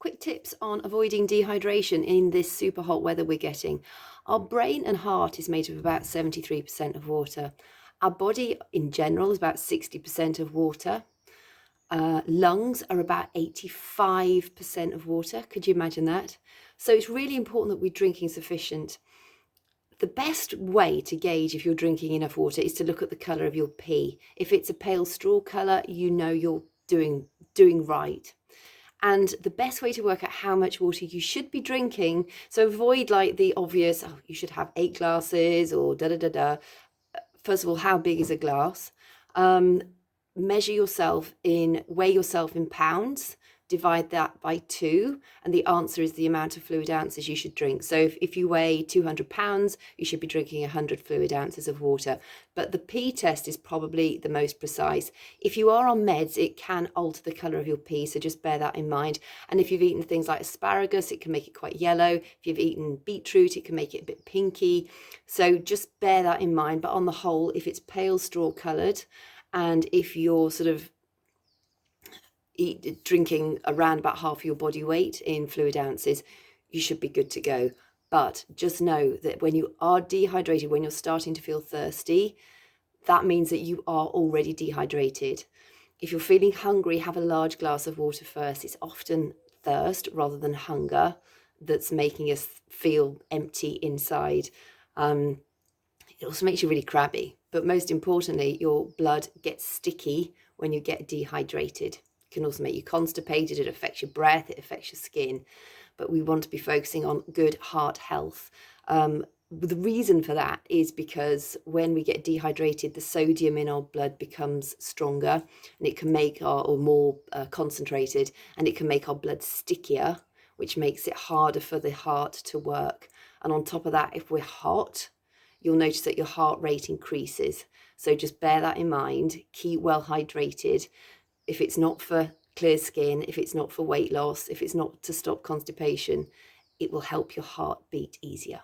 Quick tips on avoiding dehydration in this super hot weather we're getting. Our brain and heart is made of about 73% of water. Our body in general is about 60% of water. Lungs are about 85% of water. Could you imagine that? So it's really important that we're drinking sufficient. The best way to gauge if you're drinking enough water is to look at the colour of your pee. If it's a pale straw colour, you know you're doing right. And the best way to work out how much water you should be drinking, so avoid like the obvious, oh, you should have 8 glasses or da da da da. First of all, how big is a glass? Weigh yourself in pounds, divide that by 2, and the answer is the amount of fluid ounces you should drink. So if you weigh 200 pounds, you should be drinking 100 fluid ounces of water. But the pee test is probably the most precise. If you are on meds, it can alter the colour of your pee, so just bear that in mind. And if you've eaten things like asparagus, it can make it quite yellow. If you've eaten beetroot, it can make it a bit pinky. So just bear that in mind. But on the whole, if it's pale straw coloured, and if you're sort of drinking around about half your body weight in fluid ounces, you should be good to go. But just know that when you are dehydrated, when you're starting to feel thirsty, that means that you are already dehydrated. If you're feeling hungry, have a large glass of water first. It's often thirst rather than hunger that's making us feel empty inside. It also makes you really crabby, but most importantly, your blood gets sticky when you get dehydrated. It can also make you constipated. It affects your breath, it affects your skin, but we want to be focusing on good heart health. The reason for that is because when we get dehydrated, the sodium in our blood becomes stronger, and it can make or more concentrated, and it can make our blood stickier, which makes it harder for the heart to work. And on top of that, if we're hot, you'll notice that your heart rate increases. So just bear that in mind. Keep well hydrated. If it's not for clear skin, if it's not for weight loss, if it's not to stop constipation, it will help your heart beat easier.